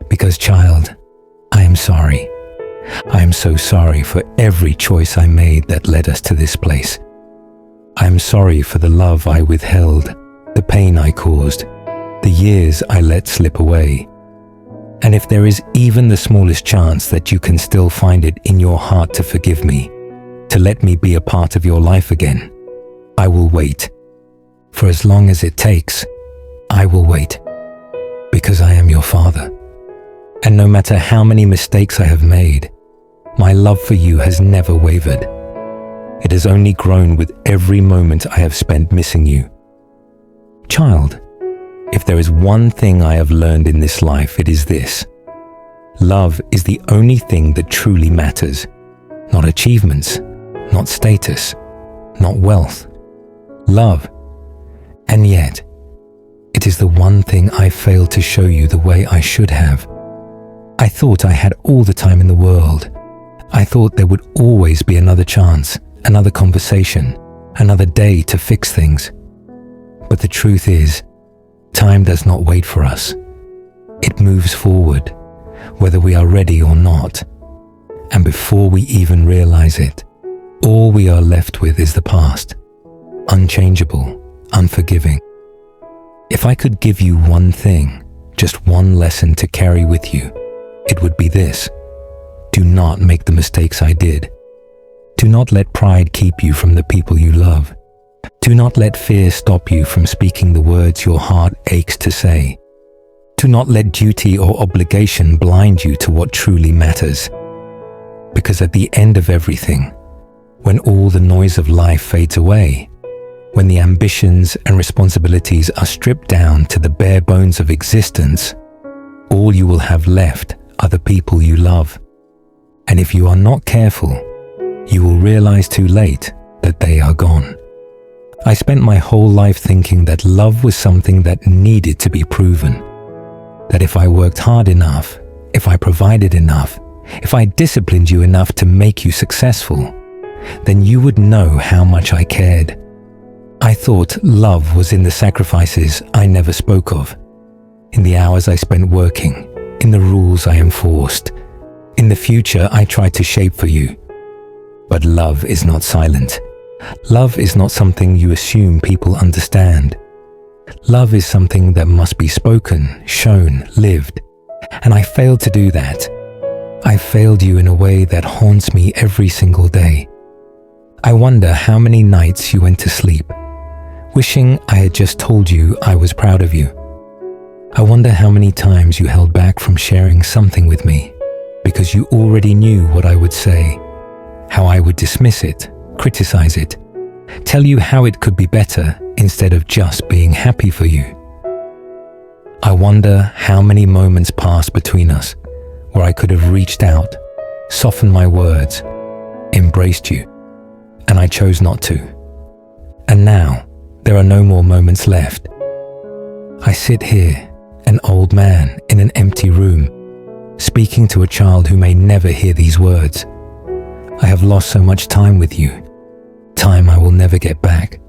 Because, child, I am sorry. I am so sorry for every choice I made that led us to this place. I am sorry for the love I withheld, the pain I caused, the years I let slip away. And if there is even the smallest chance that you can still find it in your heart to forgive me, to let me be a part of your life again, I will wait. For as long as it takes, I will wait. Because I am your father. And no matter how many mistakes I have made, my love for you has never wavered. It has only grown with every moment I have spent missing you. Child, if there is one thing I have learned in this life, it is this. Love is the only thing that truly matters. Not achievements, not status, not wealth. Love. And yet, it is the one thing I failed to show you the way I should have. I thought I had all the time in the world. I thought there would always be another chance, another conversation, another day to fix things. But the truth is, time does not wait for us. It moves forward, whether we are ready or not. And before we even realize it, all we are left with is the past, unchangeable, unforgiving. If I could give you one thing, just one lesson to carry with you, it would be this. Do not make the mistakes I did. Do not let pride keep you from the people you love. Do not let fear stop you from speaking the words your heart aches to say. Do not let duty or obligation blind you to what truly matters. Because at the end of everything, when all the noise of life fades away, when the ambitions and responsibilities are stripped down to the bare bones of existence, all you will have left are the people you love. And if you are not careful, you will realize too late that they are gone. I spent my whole life thinking that love was something that needed to be proven. That if I worked hard enough, if I provided enough, if I disciplined you enough to make you successful, then you would know how much I cared. I thought love was in the sacrifices I never spoke of, in the hours I spent working, in the rules I enforced, in the future I tried to shape for you. But love is not silent. Love is not something you assume people understand. Love is something that must be spoken, shown, lived. And I failed to do that. I failed you in a way that haunts me every single day. I wonder how many nights you went to sleep, wishing I had just told you I was proud of you. I wonder how many times you held back from sharing something with me because you already knew what I would say, how I would dismiss it, criticize it, tell you how it could be better instead of just being happy for you. I wonder how many moments passed between us where I could have reached out, softened my words, embraced you, and I chose not to. And now, there are no more moments left. I sit here, an old man in an empty room, speaking to a child who may never hear these words. I have lost so much time with you, time I will never get back.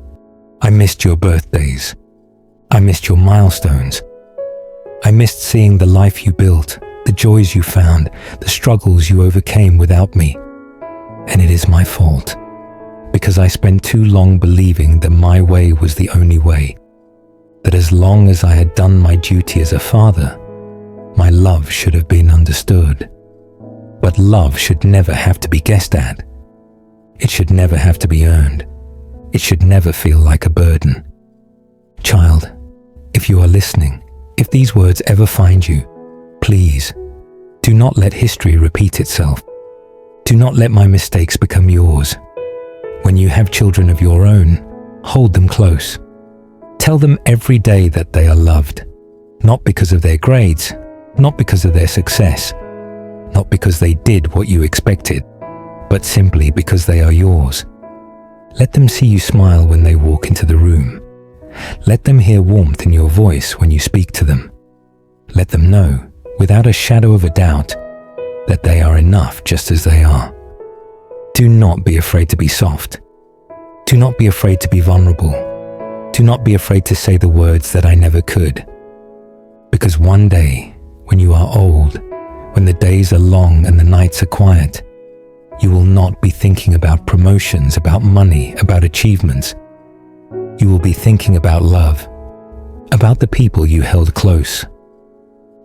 I missed your birthdays. I missed your milestones. I missed seeing the life you built, the joys you found, the struggles you overcame without me. And it is my fault, because I spent too long believing that my way was the only way, that as long as I had done my duty as a father, my love should have been understood. But love should never have to be guessed at. It should never have to be earned. It should never feel like a burden. Child, if you are listening, if these words ever find you, please, do not let history repeat itself. Do not let my mistakes become yours. When you have children of your own, hold them close. Tell them every day that they are loved, not because of their grades, not because of their success, not because they did what you expected, but simply because they are yours. Let them see you smile when they walk into the room. Let them hear warmth in your voice when you speak to them. Let them know, without a shadow of a doubt, that they are enough just as they are. Do not be afraid to be soft. Do not be afraid to be vulnerable. Do not be afraid to say the words that I never could. Because one day, when you are old, when the days are long and the nights are quiet, you will not be thinking about promotions, about money, about achievements. You will be thinking about love, about the people you held close,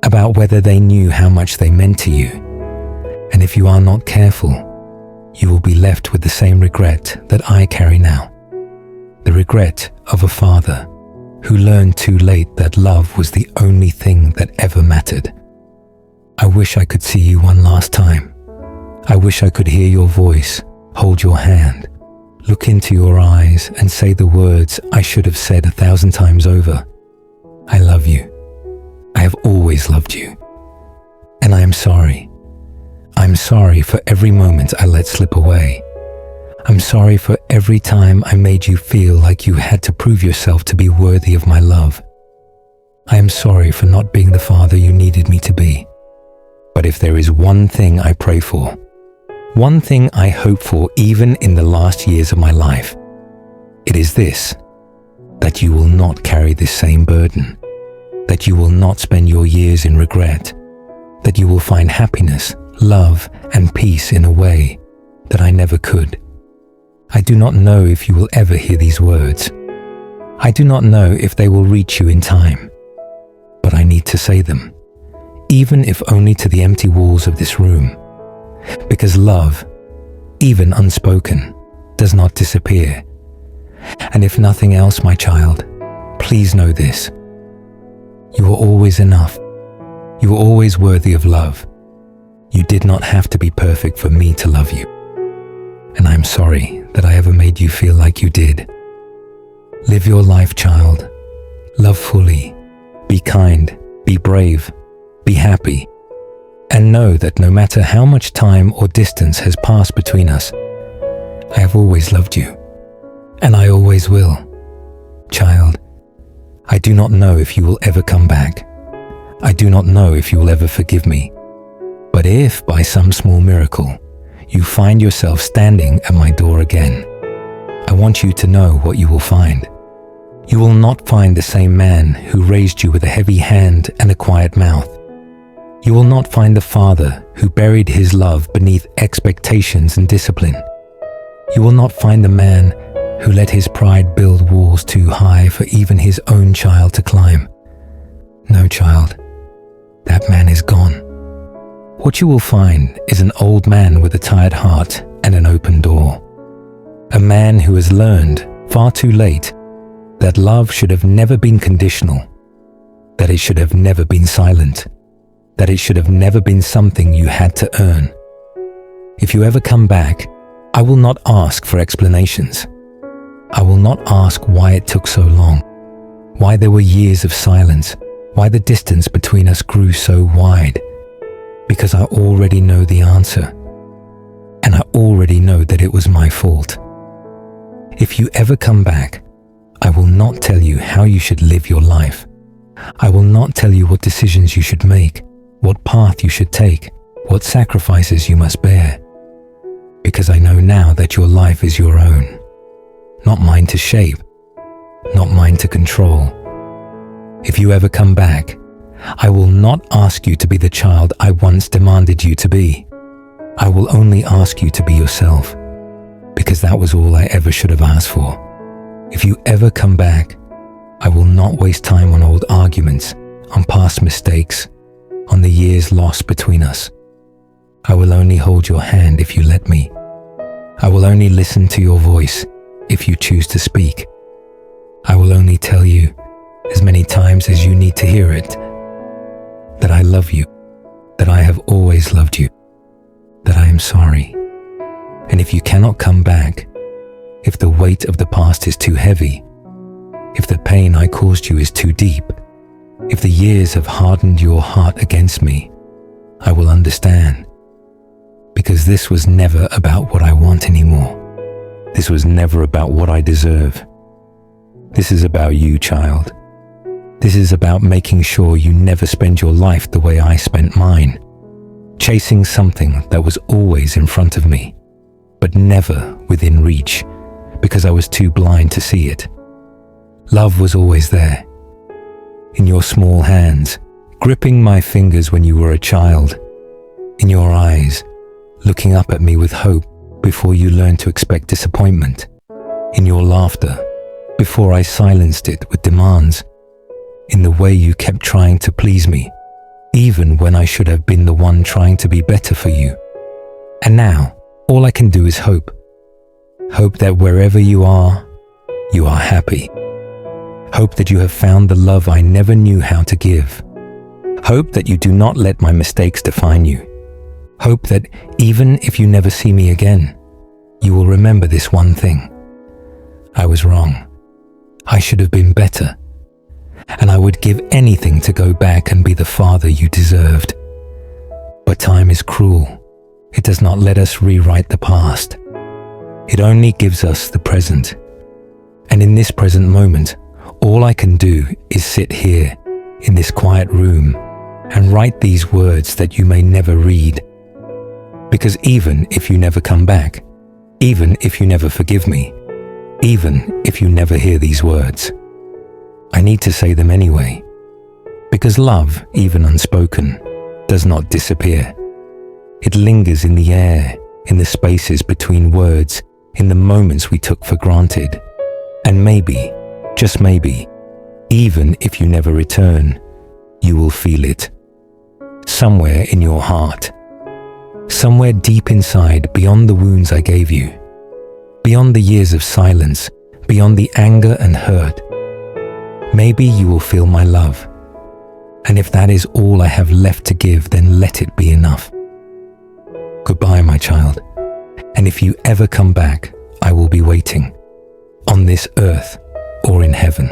about whether they knew how much they meant to you. And if you are not careful, you will be left with the same regret that I carry now. The regret of a father who learned too late that love was the only thing that ever mattered. I wish I could see you one last time. I wish I could hear your voice, hold your hand, look into your eyes and say the words I should have said 1,000 times over. I love you. I have always loved you. And I am sorry. I'm sorry for every moment I let slip away. I'm sorry for every time I made you feel like you had to prove yourself to be worthy of my love. I am sorry for not being the father you needed me to be. But if there is one thing I pray for, one thing I hope for even in the last years of my life, it is this: that you will not carry this same burden, that you will not spend your years in regret, that you will find happiness, love, and peace in a way that I never could. I do not know if you will ever hear these words. I do not know if they will reach you in time, but I need to say them, even if only to the empty walls of this room, because love, even unspoken, does not disappear. And if nothing else, my child, please know this: you are always enough. You are always worthy of love. You did not have to be perfect for me to love you. And I'm sorry that I ever made you feel like you did. Live your life, child. Love fully. Be kind. Be brave. Be happy. And know that no matter how much time or distance has passed between us, I have always loved you. And I always will. Child, I do not know if you will ever come back. I do not know if you will ever forgive me. But if, by some small miracle, you find yourself standing at my door again, I want you to know what you will find. You will not find the same man who raised you with a heavy hand and a quiet mouth. You will not find the father who buried his love beneath expectations and discipline. You will not find the man who let his pride build walls too high for even his own child to climb. No, child, that man is gone. What you will find is an old man with a tired heart and an open door. A man who has learned, far too late, that love should have never been conditional, that it should have never been silent, that it should have never been something you had to earn. If you ever come back, I will not ask for explanations. I will not ask why it took so long, why there were years of silence, why the distance between us grew so wide, because I already know the answer, and I already know that it was my fault. If you ever come back, I will not tell you how you should live your life. I will not tell you what decisions you should make, what path you should take, what sacrifices you must bear, because I know now that your life is your own, not mine to shape, not mine to control. If you ever come back, I will not ask you to be the child I once demanded you to be. I will only ask you to be yourself, because that was all I ever should have asked for. If you ever come back, I will not waste time on old arguments, on past mistakes, on the years lost between us. I will only hold your hand if you let me. I will only listen to your voice if you choose to speak. I will only tell you, as many times as you need to hear it, that I love you, that I have always loved you, that I am sorry. And if you cannot come back, if the weight of the past is too heavy, if the pain I caused you is too deep, if the years have hardened your heart against me, I will understand. Because this was never about what I want anymore. This was never about what I deserve. This is about you, child. This is about making sure you never spend your life the way I spent mine, chasing something that was always in front of me, but never within reach, because I was too blind to see it. Love was always there, in your small hands, gripping my fingers when you were a child, in your eyes, looking up at me with hope before you learned to expect disappointment, in your laughter, before I silenced it with demands, in the way you kept trying to please me, even when I should have been the one trying to be better for you. And now, all I can do is hope. Hope that wherever you are happy. Hope that you have found the love I never knew how to give. Hope that you do not let my mistakes define you. Hope that even if you never see me again, you will remember this one thing. I was wrong. I should have been better. And I would give anything to go back and be the father you deserved. But time is cruel. It does not let us rewrite the past. It only gives us the present. And in this present moment, all I can do is sit here, in this quiet room, and write these words that you may never read. Because even if you never come back, even if you never forgive me, even if you never hear these words, I need to say them anyway. Because love, even unspoken, does not disappear. It lingers in the air, in the spaces between words, in the moments we took for granted. And maybe, just maybe, even if you never return, you will feel it. Somewhere in your heart. Somewhere deep inside, beyond the wounds I gave you. Beyond the years of silence, beyond the anger and hurt. Maybe you will feel my love. And if that is all I have left to give, then let it be enough. Goodbye, my child. And if you ever come back, I will be waiting, on this earth or in heaven.